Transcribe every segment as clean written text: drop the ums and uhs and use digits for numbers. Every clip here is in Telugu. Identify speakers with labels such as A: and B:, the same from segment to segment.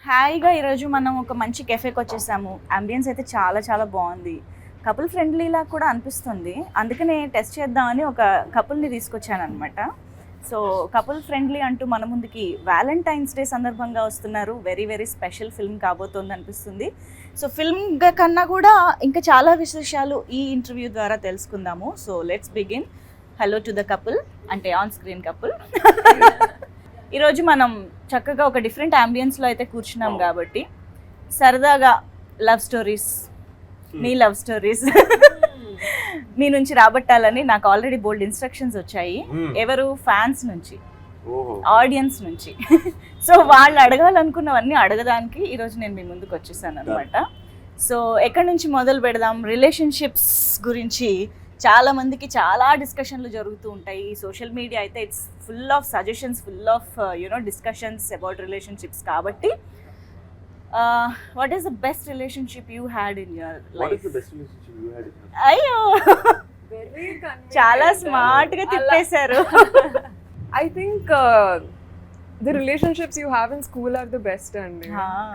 A: హాయిగా ఈరోజు మనం ఒక మంచి కెఫేకి వచ్చేసాము. అంబియన్స్ అయితే చాలా చాలా బాగుంది. కపుల్ ఫ్రెండ్లీలా కూడా అనిపిస్తుంది. అందుకనే టెస్ట్ చేద్దామని ఒక కపుల్ని తీసుకొచ్చాను అనమాట. సో కపుల్ ఫ్రెండ్లీ అంటూ మన ముందుకి వ్యాలంటైన్స్ డే సందర్భంగా వస్తున్నారు. వెరీ వెరీ స్పెషల్ ఫిల్మ్ కాబోతోంది అనిపిస్తుంది. సో ఫిల్మ్ కన్నా కూడా ఇంకా చాలా విశేషాలు ఈ ఇంటర్వ్యూ ద్వారా తెలుసుకుందాము. So let's begin. Hello to the couple, అంటే ఆన్ స్క్రీన్ కపుల్. ఈరోజు మనం చక్కగా ఒక డిఫరెంట్ అంబియన్స్లో అయితే కూర్చున్నాం కాబట్టి సరదాగా లవ్ స్టోరీస్, మీ లవ్ స్టోరీస్ మీ నుంచి రాబట్టాలని నాకు ఆల్రెడీ బోల్డ్ ఇన్స్ట్రక్షన్స్ వచ్చాయి. ఎవరు? ఫ్యాన్స్ నుంచి, ఆడియన్స్ నుంచి. సో వాళ్ళు అడగాలనుకున్నవన్నీ అడగడానికి ఈరోజు నేను మీ ముందుకు వచ్చేసాను అనమాట. సో ఎక్కడి నుంచి మొదలు పెడదాం? రిలేషన్షిప్స్ గురించి చాలా మందికి చాలా డిస్కషన్లు జరుగుతూ ఉంటాయి. సోషల్ మీడియా అయితే it's full of suggestions, full of discussions about relationships. కాబట్టి what is the best relationship you had in your life? అయ్యో, చాలా స్మార్ట్ గా తిప్పేశారు.
B: I think the relationships you have in school are the best and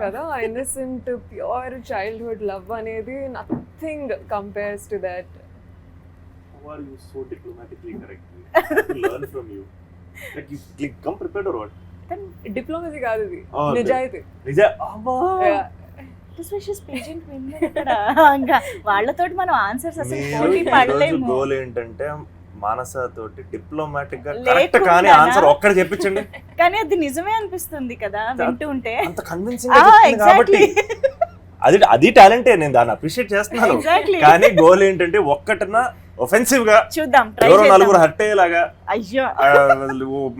B: kada innocent pure childhood love anedi nothing compares to that.
C: How are you so diplomatically correct? To learn from you. Like you come prepared or what?
B: Then diplomacy kaadu idi, nijaayati.
C: Abba.
A: ఇంకా వాళ్ళతోటి మనం ఆన్సర్స్ అసలు పోటీ పడలేము.
C: గోల్ ఏంటంటే మానస తోటి డిప్లొమాటిక్ గా కరెక్ట్ కానీ ఆన్సర్ ఒక్కడే చెప్పించండి.
A: కానీ అది నిజమే అనిపిస్తుంది కదా వింటూ ఉంటే.
C: అంత కన్విన్సింగ్ గా చెప్తుంది కాబట్టి అది టాలెంటే, నేను దాన్ని అప్రిషియేట్ చేస్తున్నాను. కానీ గోల్ ఏంటంటే ఒక్కటన ఒఫెన్సివ్ గా
A: చూద్దాం,
C: ఎవరో నలుగురు హర్ట్ అయ్యేలాగా.
A: అయ్యో,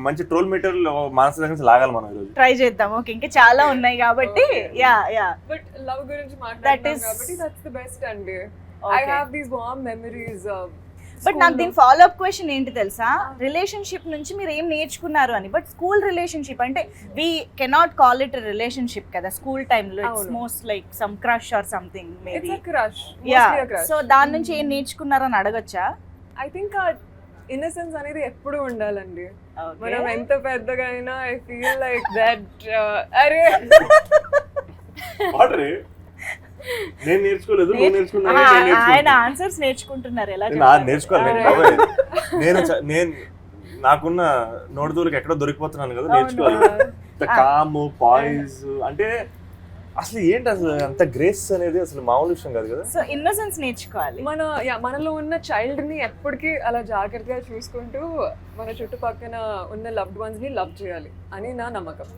C: మంచి ట్రోల్ మీటర్ మానస దగ్గర లాగాలి మనం ఈరోజు.
A: ట్రై చేద్దాం. ఓకే, ఇంకా చాలా ఉన్నాయి కాబట్టి. యా యా,
B: బట్ లవ్ గురించి మాట్లాడుతున్నాం కాబట్టి దట్స్ ది బెస్ట్ అండి. I have these warm memories of.
A: But నాకు దీని ఫాలో అప్ క్వశ్చన్ ఏంటి తెలుసా? రిలేషన్షిప్ నుంచి మీరు ఏం నేర్చుకున్నారు అని. బట్ స్కూల్ రిలేషన్షిప్ అంటే we cannot call it relationship కదా. స్కూల్ టైంలో it's most like some crush or something maybe.
B: It's a crush,
A: yeah.
B: mostly a crush.
A: So దాని నుంచి ఏం నేర్చుకున్నారు అని అడగొచ్చా?
B: I think our innocence అనేది ఎప్పుడు ఉండాలండి. మనం ఎంత పెద్దగా అయినా I feel like that అరే
C: నేను నేర్చుకోలేదు, నువ్వు నేర్చుకున్నావు.
A: ఆయన ఆన్సర్స్ నేర్చుకుంటున్నారు. ఎలా
C: నేర్చుకోవాలి? నేను నాకున్న నోటిదూలకి ఎక్కడో దొరికిపోతున్నాను కదా, నేర్చుకోవాలి. కామ్ పాయిజ్ అంటే అసలు ఏంటి, అసలు అంత గ్రేస్ అనేది అసలు మామూలు విషయం కాదు కదా.
A: సో ఇన్నోసెన్స్ నేర్చుకోవాలి.
B: మనలో ఉన్న చైల్డ్ ని ఎప్పటికీ అలా జాగ్రత్తగా చూసుకుంటూ మన చుట్టుపక్కన ఉన్న లవ్డ్ వన్స్ ని లవ్ చేయాలి అని నా నమ్మకం.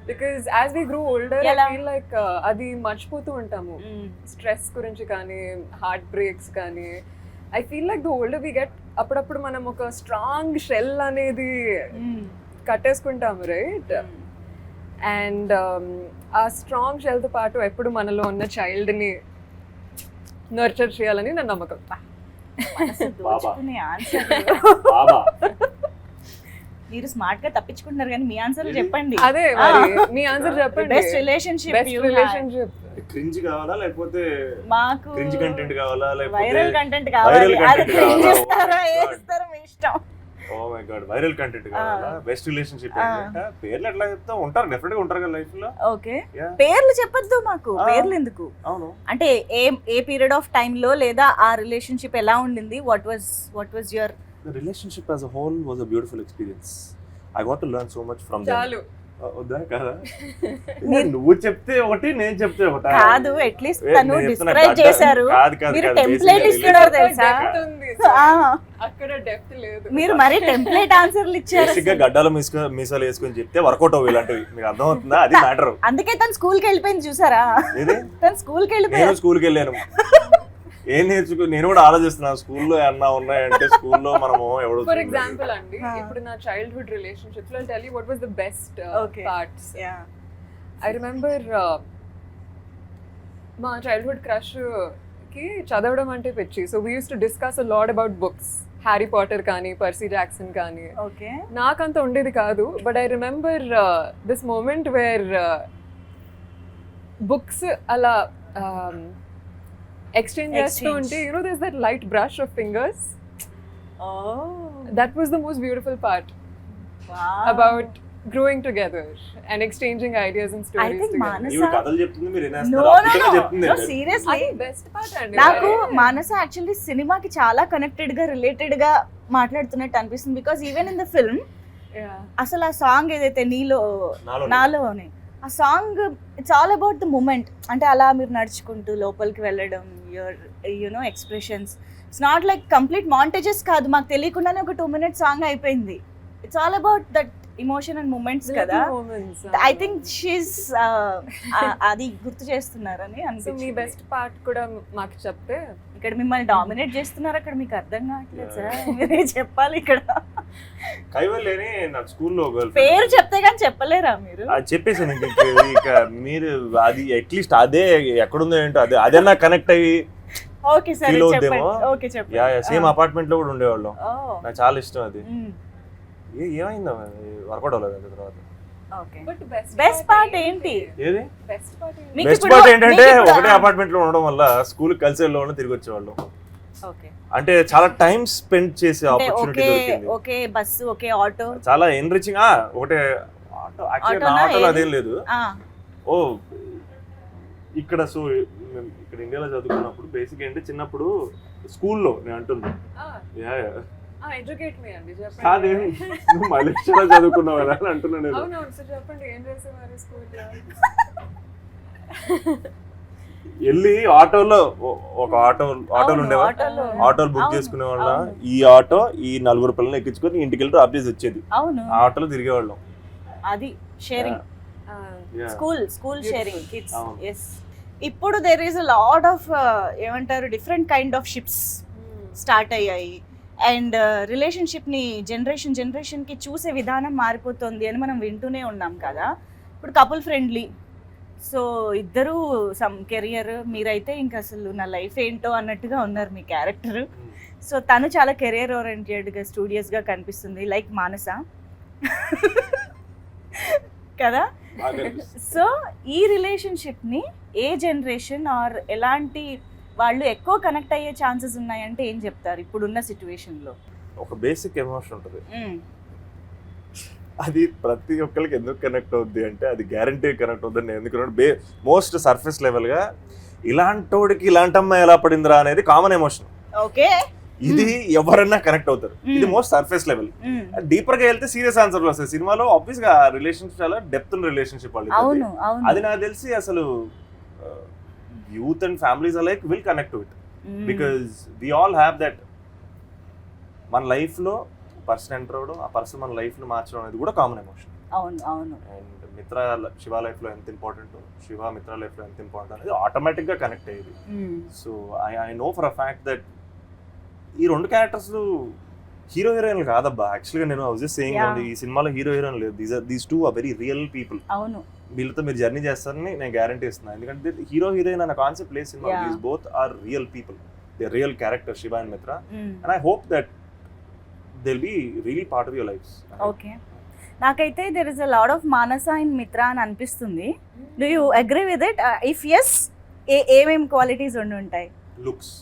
B: Because as we grow older I feel like అది మర్చిపోతూ ఉంటాము. స్ట్రెస్ గురించి కానీ, హార్ట్ బ్రేక్స్ కానీ. I feel like the older we get, అప్పుడప్పుడు మనం ఒక స్ట్రాంగ్ షెల్ అనేది కట్టేసుకుంటాము, రైట్? అండ్ ఆ స్ట్రాంగ్ షెల్తో పాటు ఎప్పుడు మనలో ఉన్న చైల్డ్ని నర్చర్ చేయాలని నా నమ్మకం.
A: మీరు స్మార్ట్ గా తప్పించుకుంటున్నారు కానీ మీ ఆన్సర్ చెప్పండి.
B: అదే మరి మీ ఆన్సర్ చెప్పండి.
A: Best relationship.
C: క్రింజ్ కావాలా లేకపోతే
A: మాకు
C: క్రింజ్ కంటెంట్ కావాలా లేకపోతే
A: వైరల్ కంటెంట్ కావాలి? అది క్రింజ్ చేస్తారా వేస్తారా మీ ఇష్టం.
C: Oh my god, viral content కావాలా? బెస్ట్ రిలేషన్షిప్ ఏంటంటే పేర్లు ఎట్లా చెప్తా ఉంటారు, డెఫినెట్ గా ఉంటారు కదా లైఫ్ లో.
A: ఓకే, పేర్లు చెప్పొద్దు మాకు. పేర్లు ఎందుకు?
C: అవును,
A: అంటే ఏ పీరియడ్ ఆఫ్ టైం లో లేదా ఆ రిలేషన్షిప్ ఎలా ఉండింది? What was your
C: The relationship as a whole was a beautiful experience. I got to learn so much from them.
B: చాలు
C: వద్దా కదా? నువ్వు చెప్తే ఒకటి, నేను చెప్తే ఒకటి
A: కాదు. అట్లీస్ట్ తను డిస్క్రైబ్ చేశారు, మీరు టెంప్లేట్ ఇస్తున్నారు తెలుసా?
B: అక్కడ డెప్త్ లేదు.
A: మీరు మరి టెంప్లేట్ ఆన్సర్లు ఇచ్చారు.
C: బేసిక్ గా గడ్డాలు మీసాలు వేసుకొని చెప్తే వర్కౌట్ అవ్వాలి ఇలాంటివి. మీకు అర్థం అవుతుందా? అది మ్యాటర్.
A: అందుకే తను స్కూల్ కి వెళ్ళిపోయింది చూసారా? తను స్కూల్ కి వెళ్ళిపోయింది.
C: నేను స్కూల్ కి వెళ్ళాను. ఏం నేర్చుకో, నేను కూడా ఆలోచిస్తున్నాను స్కూల్లో ఏమన్నా ఉన్నాయంటే. స్కూల్లో మనము ఎవరు,
B: ఫర్ ఎగ్జాంపుల్ అండి, ఇప్పుడు నా చైల్డ్హుడ్ రిలేషన్షిప్స్ లో tell you what was the best parts. I remember మా చైల్డ్హుడ్ క్రష్ కి చదవడం అంటే పిచ్చి. So we use to discuss a lot about books. Harry Potter కానీ, పర్సీ జాక్సన్ కానీ. నాకంత ఉండేది కాదు. But I remember this moment where books అలా exchange చేస్తూ ఉంటే, you know, there's that light brush of fingers. That was the most beautiful part.
A: Wow.
B: About growing together and exchanging ideas and
A: I
B: stories
A: think
B: together.
A: Manasa-
C: ఇవి కథలు చెప్తుంది మీరు
A: No,
C: వినేస్తారు
A: no,
C: అప్పటికే
A: no.
C: చెప్తుంది
A: No, seriously.
B: అది బెస్ట్ పార్ట్ అండి.
A: నాకు మానస యాక్చువల్లీ సినిమాకి చాలా కనెక్టెడ్ గా రిలేటెడ్ గా మాట్లాడుతున్నట్టు అనిపిస్తుంది because even in the film
B: Yeah.
A: అసలు ఆ సాంగ్ ఏదైతే నాలోనే ఆ song it's all about the moment. అంటే అలా మీరు నడుచుకుంటూ లోపలికి వెళ్ళడం, your you know expressions, it's not like complete montages కాదు, మాకు తెలియకుండానే ఒక 2 minute సాంగ్ అయిపోయింది. It's all about that emotion and moments కదా.
B: Little moments.
A: I think she's అది గుర్తు చేస్తున్నారని
B: సో మీ
A: అనిపించింది.
B: బెస్ట్ పార్ట్ కూడా మాకు చెప్తే.
A: ఇక్కడ మిమ్మల్ని డామినేట్ చేస్తున్నారు, అక్కడ మీకు అర్థం కావట్లేదు సార్, మీరే చెప్పాలి. ఇక్కడ
C: కైవల్లేని నాకు స్కూల్లో
A: పేరు చెప్తే కానీ చెప్పలేరా మీరు?
C: అది చెప్పేసాను ఇక మీరు అది అట్లీస్ట్ అదే ఎక్కడుందో ఏంటో అదే అదే నాకు కనెక్ట్ అయ్యి
A: ఓకే సరే
C: ఫీల్
A: చెప్పండి.
C: అవుద్దేమో.
A: ఓకే చెప్పండి.
C: యా సేమ్ అపార్ట్మెంట్ లో కూడా ఉండేవాళ్ళం. నాకు చాలా ఇష్టం అది.
A: మ్మ్.
C: ఏమైందో వర్కౌట్ అవ్వలేదు అది తర్వాత.
A: ఓకే
B: బట్
A: బెస్ట్ పార్ట్ ఏంటి?
C: ఏది
B: బెస్ట్ పార్ట్
A: మీకు
C: బెస్ట్
A: ఇప్పుడు-
C: పార్ట్ ఏంటంటే
A: మీకు ఇప్పుడు-
C: ఒకటే అపార్ట్మెంట్ లో ఉండడం వల్ల స్కూల్ కలిసి వెళ్ళేవాళ్ళం, తిరిగి వచ్చేవాళ్ళం.
A: ఓకే
C: అంటే చాలా టైం స్పెండ్ చేసే
A: అంటే
C: ఆపర్చునిటీ
A: ఓకే
C: దొరికింది.
A: Okay bus, okay auto.
C: చాలా ఎన్రిచింగ్. ఒకటే ఆటో యాక్చువల్లీ నా
A: ఆటోనా
C: ఆటోలో
A: ఏది?
C: అదేం లేదు. ఓ ఇక్కడ సో ఇక్కడ ఇండియాలో చదువుకున్నప్పుడు బేసిక్ ఏంటి చిన్నప్పుడు స్కూల్లో నేను అంటుంది
B: ఎడ్యుకేట్ మీ అండి
C: కాదే
B: చెప్పండి.
C: నువ్వు మలేషియాలో చదువుకున్నావు కదా అని అంటున్నాను నేను.
B: అవునవును సార్ చెప్పండి ఏం చేసేవారు స్కూల్లో?
C: వెళ్ళి ఆటోలో ఒక ఆటోలు
A: అవును,
C: ఉండేవా,
A: ఆటోలో.
C: ఆటోలు బుక్
A: అవును,
C: చేసుకునే వాళ్ళ.
A: అవును.
C: ఈ ఆటో ఈ 4 పిల్లల్ని ఎక్కించుకొని ఇంటికి వెళ్ళి డ్రాప్ చేసి వచ్చేది.
A: అవును,
C: ఆ ఆటోలో తిరిగేవాళ్ళం.
A: అది sharing.
C: Yeah.
A: School
B: Beautiful.
A: Sharing kids.
C: అవును.
A: ఎస్. ఇప్పుడు there is a lot of ఏమంటారు different kind of ships start అయ్యాయి. అండ్ రిలేషన్షిప్ని జనరేషన్కి చూసే విధానం మారిపోతుంది అని మనం వింటూనే ఉన్నాం కదా. ఇప్పుడు కపుల్ ఫ్రెండ్లీ, సో ఇద్దరు సమ్ కెరియర్, మీరైతే ఇంకా అసలు నా లైఫ్ ఏంటో అన్నట్టుగా ఉన్నారు మీ క్యారెక్టర్. సో తను చాలా కెరియర్ ఓరియంటెడ్గా స్టూడియస్గా కనిపిస్తుంది, లైక్ మానస కదా. సో ఈ రిలేషన్షిప్ని ఏ జనరేషన్ ఆర్ ఎలాంటి వాళ్ళు ఎక్కువ కనెక్ట్ అయ్యే ఛాన్సెస్ ఉన్నాయంటే ఏం చెప్తారు ఇప్పుడున్న సిచ్యువేషన్లో?
C: ఒక బేసిక్ ఎమోషన్ ఉంటుంది, అది ప్రతి ఒక్కరికి ఎందుకు కనెక్ట్ అవుద్ది అంటే అది గ్యారంటీ కనెక్ట్ అవుతుంది. ఎందుకంటే మోస్ట్ సర్ఫేస్ లెవెల్గా ఇలాంటోడికి ఇలాంటి అమ్మాయి ఎలా పడిందిరా అనేది కామన్ ఎమోషన్.
A: ఓకే,
C: ఇది ఎవరన్నా కనెక్ట్ అవుతారు. ఇది మోస్ట్ సర్ఫేస్ లెవెల్. డీపర్ గా వెళ్తే సీరియస్ ఆన్సర్లు వస్తాయి. సినిమాలో ఆబ్వియస్ గా రిలేషన్షిప్ చాలా డెప్త్ ఉన్న రిలేషన్షిప్ వాళ్ళు.
A: అవును అవును.
C: అది నాకు తెలిసి అసలు youth and families alike will connect to it because we all have that. మన లైఫ్ లో పర్సన్ ఎంటర్ అవడం, ఆ పర్సన్ మన లైఫ్ ని మార్చడం అనేది కూడా కామన్ ఎమోషన్.
A: అవును అవును.
C: అండ్ మిత్ర శివ లైఫ్ లో ఎంత ఇంపార్టెంట్, శివ మిత్ర లైఫ్ లో ఎంత ఇంపార్టెంట్ అనేది ఆటోమేటిక్ గా కనెక్ట్ అయ్యేది. So I know for a fact that ఈ 2 క్యారెక్టర్స్ హీరో హీరోయిన్లు కాదబ్బా. యాక్చువల్గా నేను ఐ వాజ్ జస్ట్ సేయింగ్ ఈ సినిమాలో హీరో హీరోయిన్ లేదు. These 2 are very real people.
A: అవును,
C: వీళ్ళతో మీరు జర్నీ చేస్తారని నేను గ్యారంటీ ఇస్తున్నాను. ఎందుకంటే హీరో హీరోయిన్ అనే కాన్సెప్ట్ లేదు సినిమా. These both are real people, they real character Shiva and Mitra. And I hope that they will be really part of your lives.
A: Okay, నాకైతే there is a lot of Manasa in Mitra అని అనిపిస్తుంది. Do you agree with it? If yes, ఏమేమి క్వాలిటీస్ ఉండి ఉంటాయి?
C: Looks.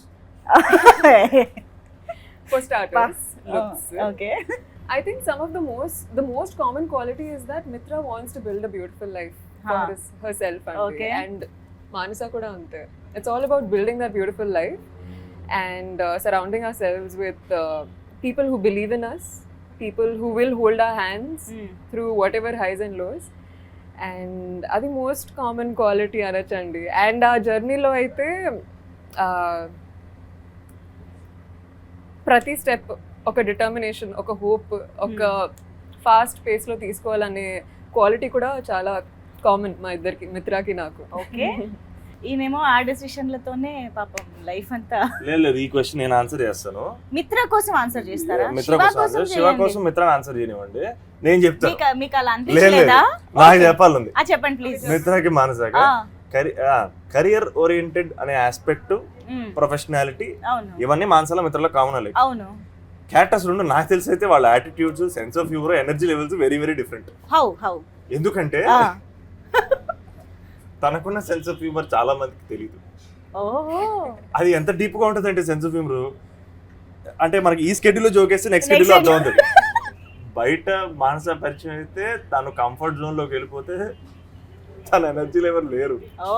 B: For starters, looks.
A: Okay.
B: I think some of the most common quality is that Mitra wants to build a beautiful life for herself
A: Okay.
B: and Manasa kuda ante. It's all about building that beautiful life and surrounding ourselves with people who believe in us, people who will hold our hands through whatever highs and lows. And అది most common quality అనొచ్చండి. And ఆ జర్నీలో అయితే ప్రతి స్టెప్ ఒక డిటర్మినేషన్, ఒక హోప్, ఒక ఫాస్ట్ పేస్లో తీసుకోవాలనే క్వాలిటీ కూడా చాలా కామన్ మా ఇద్దరికి, మిత్రాకి నాకు.
A: ఓకే, ఈమెమో ఆ డెసిషన్లతోనే పాపం లైఫ్ అంతా.
C: లేదు, ఈ క్వశ్చన్ నేను ఆన్సర్ చేస్తాను.
A: మిత్ర కోసం ఆన్సర్ చేస్తారా?
C: మిత్ర కోసం, శివ కోసం మిత్ర ఆన్సర్ చేయనివ్వండి, నేను చెప్తాను.
A: మీకు అలా
C: లేదు
A: అనిపించలేదా?
C: నాకు చెప్పాలండి.
A: చెప్పండి ప్లీజ్.
C: మిత్రకి మానసాకి కెరియర్ ఓరియంటెడ్ అనే ఆస్పెక్ట్, ప్రొఫెషనాలిటీ,
A: అవును
C: ఇవన్నీ మానసాల మిత్రలో కామన్.
A: అవును.
C: క్యారెక్టర్స్ 2 నాకు తెలిసి అయితే వాళ్ళ attitudes, sense of humour, energy levels very very different.
A: How
C: ఎందుకంటే తనకున్న సెన్స్ ఆఫ్ హ్యూమర్ చాలా మందికి తెలియదు. అది ఎంత డీప్ గా ఉంటుంది అంటే సెన్స్ ఆఫ్ హ్యూమర్ అంటే మనకి ఈ స్కెడ్యూల్ లో జోకేస్తే నెక్స్ట్ స్కెడ్యూల్ అర్థం అవుతుంది. బయట మానస పరిచయం అయితే తను కంఫర్ట్ జోన్ లోకి వెళ్ళిపోతే తన ఎనర్జీ లెవెల్ వేరు,
A: ఓ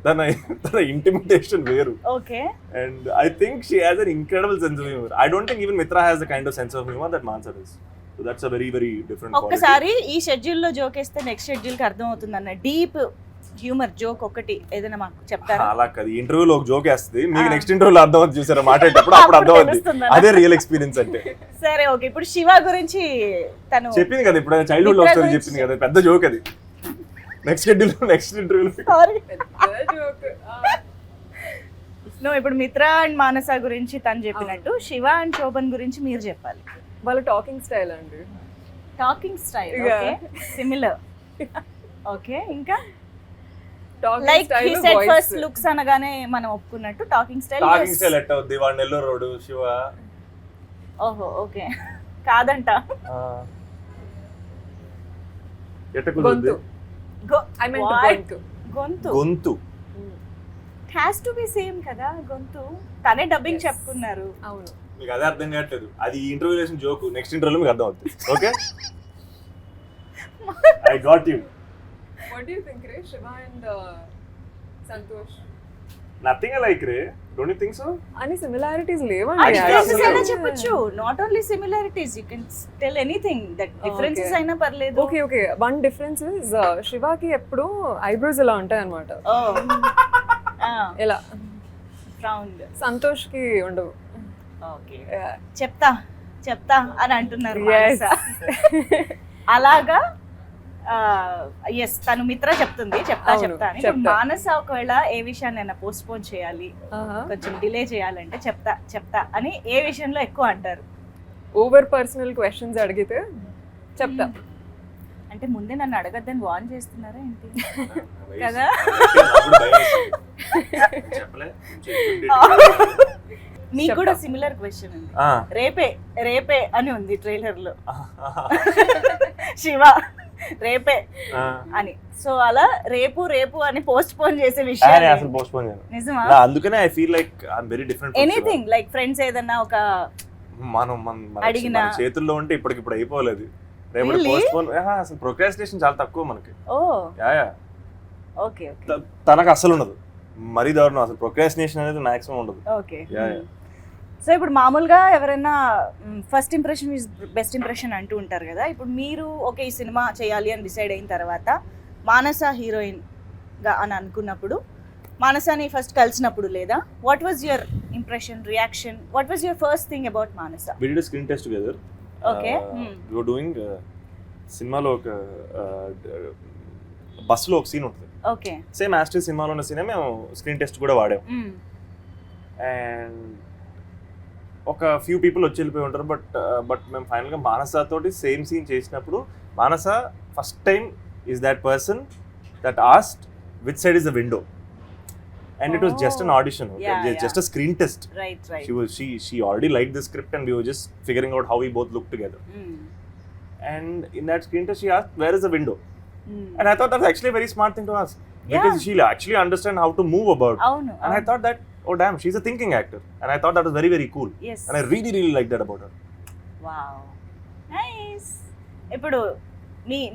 C: తన ఇంటిమిటేషన్ వేరు.
A: Okay.
C: And I think she has an incredible sense of humour. I don't think even Mitra has the kind of sense of humour that Manasa does. So that's a very very different.
A: ఒక్కసారి ఈ షెడ్యూల్ లో జోక్ వేస్తే నెక్స్ట్ షెడ్యూల్ కి అర్థం అవుతుంది అన్న డీప్ హ్యూమర్ జోక్ ఒకటి ఏదైనా మాకు చెప్తారా?
C: అలా కాదు, ఇంటర్వ్యూలో ఒక జోక్ వేస్తుంది, మీకు నెక్స్ట్ ఇంటర్వ్యూలో అర్థం అవుతుంది చూసారా మాట్లాడేటప్పుడు, అప్పుడు అర్థం అవుతుంది. అదే రియల్ ఎక్స్పీరియన్స్ అంటే.
A: సరే ఓకే, ఇప్పుడు శివ గురించి తను
C: చెప్పింది కదా ఇప్పుడు, చైల్డ్హుడ్ లవ్ స్టోరీ చెప్పింది కదా, పెద్ద జోక్ అది. నెక్స్ట్ షెడ్యూల్ నెక్స్ట్ ఇంటర్వ్యూలో
A: నువ్వు ఇప్పుడు మిత్ర అండ్ మానస గురించి తను చెప్పినట్టు శివ అండ్ శోభన్ గురించి మీరు చెప్పాలి.
B: వాళ్ళ టాకింగ్ స్టైల్ అండి.
A: Talking style okay similar. Okay, ఇంకా
B: talking
A: like
B: style,
A: he said first looks అనగానే మనం ఒప్పుకున్నట్టు టాకింగ్ స్టైల్
C: ఎట్ట అవుద్ది? వాడు నెల్లూరు రోడ్ శివ.
A: ఓహో ఓకే, కాదంట.
C: ఎట్ట కుదురుద్ది?
B: ఐ మీన్ గొంతు.
A: గొంతు
C: గొంతు
A: హ్యాస్ టు బి సేమ్ కదా గొంతు. తనే డబ్బింగ్ చెప్పుకున్నారు.
B: అవును,
C: మీకు అదే అర్థం కావట్లేదు. అది ఇంటర్వ్యూ చేసిన జోక్, నెక్స్ట్ ఇంటర్వ్యూలో మీకు అర్థం అవుతుంది. Okay, I got you.
B: What do you think రే Shiva and Santosh?
C: Nothing like రే, డోంట్ యు థింక్ సో?
B: అని సిమిలారిటీస్ లేవా?
A: డిఫరెన్సెస్ అయినా చెప్పొచ్చు, not only similarities, you can tell anything that differences అయినా పర్లేదు.
B: Okay okay, one difference is శివాకి ఎప్పుడు ఐబ్రోస్ ఇలా ఉంటాయి అన్నమాట, ఇలా.
A: రౌండ్.
B: సంతోష్ కి ఉండవు.
A: ఓకే, చెప్తా అని అంటున్నారు మానస. అలాగా ఎస్, తను మిత్ర చెప్తుంది చెప్తా అని. ఇప్పుడు మానస ఒకవేళ ఏ విషయాన్ని పోస్ట్ పోన్ చేయాలి, కొంచెం డిలే చేయాలంటే చెప్తా అని ఏ విషయంలో ఎక్కువ అంటారు?
B: ఓవర్ పర్సనల్ క్వశ్చన్స్ అడిగితే చెప్తా.
A: అంటే ముందే నన్ను అడగద్దని వార్న్ చేస్తున్నారా ఏంటి కదా? మీకు కూడా సిమిలర్ క్వశ్చన్ ఉంది. రేపే అని ఉంది ట్రైలర్ లో, శివ రేపే అని. సో అలా రేపు అని పోస్ట్ పోన్ చేసే విషయాలు
C: అసలు పోస్ట్ పోన్ చేయను.
A: నిజమా?
C: అందుకనే I feel like I am very different.
A: Anything like friends ఏదన్నా ఒక
C: మన చేతుల్లో ఉంటే ఇప్పటికిప్పుడు అయిపోలేదు. రేపు పోస్ట్ పోన్, అసలు ప్రొక్రాస్టినేషన్ చాలా తక్కువ మనకి.
A: ఓ
C: యా
A: ఓకే ఓకే.
C: తనకు అసలు ఉండదు, మరీ దారుణం. అసలు ప్రొక్రాస్టినేషన్ అనేది మాక్సిమం ఉండదు.
A: ఓకే. సో ఇప్పుడు మామూలుగా ఎవరైనా first impression is best impression అంటూ ఉంటారు కదా. ఇప్పుడు మీరు ఓకే ఈ సినిమా చేయాలి అని డిసైడ్ అయిన తర్వాత మానస హీరోయిన్గా అని అనుకున్నప్పుడు, మానసాని ఫస్ట్ కలిసినప్పుడు లేదా what was your impression, reaction? What was your first thing about Manasa?
C: We did screen test together.
A: Okay,
C: we were doing సినిమాలో ఒక బస్సులో ఒక సీన్ ఉంటుంది.
A: ఓకే,
C: సేమ్ యాస్ట్రీ సినిమాలో ఉన్న సీనే మేము స్క్రీన్ టెస్ట్ కూడా వాడాం. అండ్ ఒక ఫ్యూ పీపుల్ వచ్చి వెళ్ళిపోయి ఉంటారు. బట్ మేము ఫైనల్గా మానస తోటి సేమ్ సీన్ చేసినప్పుడు Manasa first time is that person that asked which side is the window. And it was just an audition, just a screen test.
A: Right.
C: She already liked the script and we were just figuring out how we both look together. And in that screen test she asked, where is the window? And I thought that's actually a very smart thing to ask, because she'll actually understand how to move about. And I thought that, oh damn, she's a thinking actor. And I thought that was very very cool.
A: Yes.
C: And I really really liked that about her.
A: Wow, nice. ఇప్పుడు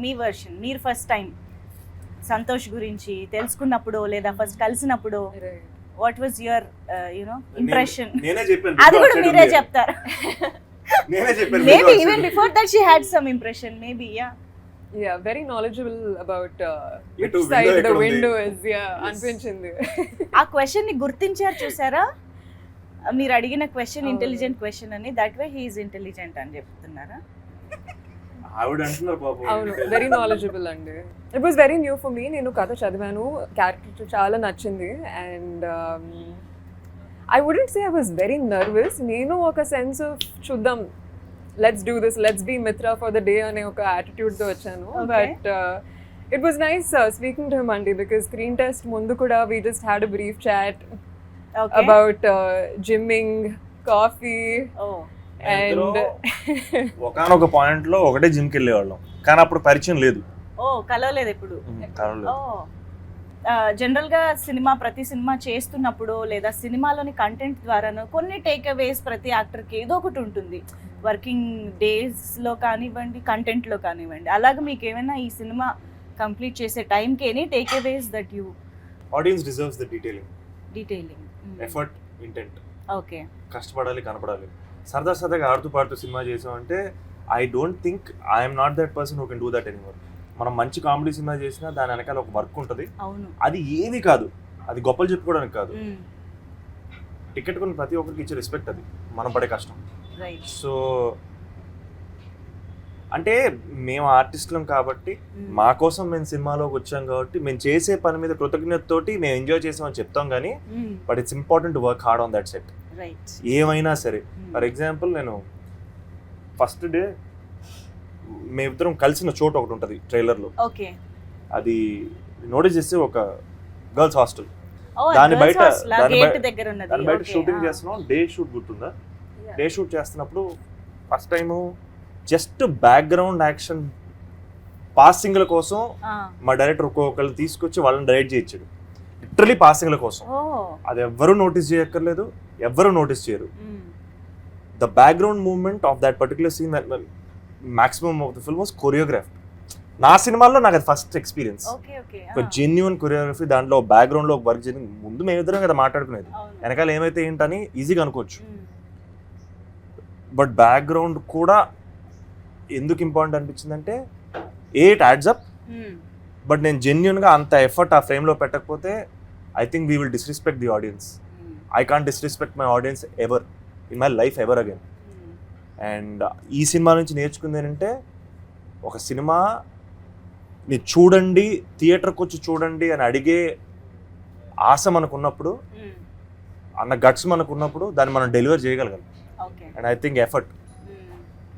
A: మీ వర్షన్, మీరు ఫస్ట్ టైం సంతోష్ గురించి తెలుసుకున్నప్పుడు లేదా ఫస్ట్ కలిసినప్పుడు వాట్ వాజ్ యువర్ ఇంప్రెషన్?
C: నేనే చెప్పాను,
A: అది కూడా మీరే చెప్తారు.
C: నేనే చెప్పాను.
A: Maybe even before that she had some impression, maybe.
B: Yeah, very knowledgeable about
C: ఎటు
B: which side
C: window
B: the
C: ఉంది.
B: window is. Yeah, అనిపించింది.
A: ఆ క్వశ్చన్ ని గుర్తించారు చూసారా? మీరు అడిగిన క్వశ్చన్ ఇంటెలిజెంట్ క్వశ్చన్ అని, that way he is intelligent అని చెప్తున్నారా?
C: ఆవిడ అంటున్నారు పాపం.
B: అవును, వెరీ నాలెడ్జబుల్ అండి. It was very new for me. నేను కథ చదివాను, క్యారెక్టర్ చాలా నచ్చింది. And I wouldn't say I was very nervous. నేను ఒక సెన్స్ ఆఫ్ చూద్దాం, let's do this, let's be Mitra for the day అనే ఒక యాటిట్యూడ్తో వచ్చాను. But it was nice speaking to him అండి, బికాస్ స్క్రీన్ టెస్ట్ ముందు కూడా we just had a brief chat about gymming, coffee. And
C: ఒకనొక పాయింట్ లో ఒకటే జిమ్ కి వెళ్ళేవాళ్ళం, కానీ అప్పుడు పరిచయం లేదు.
A: కలవలేదు ఎప్పుడు?
C: కలవలేదు.
A: జనరల్గా ప్రతి సినిమా చేస్తున్నప్పుడు లేదా సినిమాలోని కంటెంట్ ద్వారానో కొన్ని టేక్ అవేస్ ప్రతి యాక్టర్కి ఏదో ఒకటి ఉంటుంది, వర్కింగ్ డేస్లో కానివ్వండి, కంటెంట్లో కానివ్వండి. అలాగే మీకు ఏమైనా ఈ సినిమా కంప్లీట్ చేసే టైంకి any takeaways that you?
C: Audience deserves the detailing, effort, intent.
A: Okay,
C: కష్టపడాలి, కనపడాలి. సరదాగా ఆడుతూ పాడుతూ సినిమా చేసామంటే I don't think I'm not that person who can do that anymore. మనం మంచి కామెడీ సినిమా చేసినా దాని వెనకాల ఒక వర్క్ ఉంటుంది.
A: అవును,
C: అది ఏమీ కాదు, అది గొప్పలు చెప్పుకోవడానికి కాదు. టికెట్ కొన్ని ప్రతి ఒక్కరికి ఇచ్చే రెస్పెక్ట్ అది మనం పడే కష్టం. సో అంటే మేము ఆర్టిస్టులం కాబట్టి మా కోసం మేము సినిమాలోకి వచ్చాం కాబట్టి మేము చేసే పని మీద కృతజ్ఞతతోటి మేము ఎంజాయ్ చేసామని చెప్తాం కానీ but it's important to work hard on that set. ఏమైనా సరే, ఫర్ ఎగ్జాంపుల్ నేను ఫస్ట్ డే మేమిద్దరం కలిసిన చోటు ఒకటి ఉంటుంది ట్రైలర్లో.
A: ఓకే,
C: అది నోటీస్ చేస్తే ఒక గర్ల్స్ హాస్టల్, దాని బయట షూటింగ్ చేస్తున్నాం. డే షూట్ గుర్తుందా? డే షూట్ చేస్తున్నప్పుడు first time just background action పాసింగ్ల కోసం మా డైరెక్టర్ ఒక్కొక్కరు తీసుకొచ్చి వాళ్ళని డైరెక్ట్ చేయించాడు, లిటరలీ పాసింగ్ల కోసం. అది ఎవ్వరూ నోటీస్ చేయక్కర్లేదు, ఎవ్వరూ నోటీస్ చేయరు. The background movement of that particular scene, maximum of the film was choreograph. నా సినిమాల్లో నాకు అది ఫస్ట్ ఎక్స్పీరియన్స్, ఒక జెన్యున్ కొరియోగ్రఫీ. దాంట్లో బ్యాక్గ్రౌండ్ లో వర్క్ చేయడం ముందు మేమిద్దరం కదా మాట్లాడుకునేది, వెనకాల ఏమైతే ఏంటని ఈజీగా అనుకోవచ్చు. బట్ బ్యాక్గ్రౌండ్ కూడా ఎందుకు ఇంపార్టెంట్ అనిపించిందంటే ఇట్ యాడ్స్ అప్. బట్ నేను జెన్యున్గా అంత ఎఫర్ట్ ఆ ఫ్రేమ్లో పెట్టకపోతే I think we will disrespect the audience. I can't disrespect my audience ever in my life ever again. And ఈ సినిమా నుంచి నేర్చుకుంది ఏంటంటే, ఒక సినిమా ని చూడండి, థియేటర్కి వచ్చి చూడండి అని అడిగే ఆశ మనకున్నప్పుడు, అన్న గట్స్ మనకున్నప్పుడు దాన్ని మనం డెలివర్ చేయగలగాలి. And I think effort,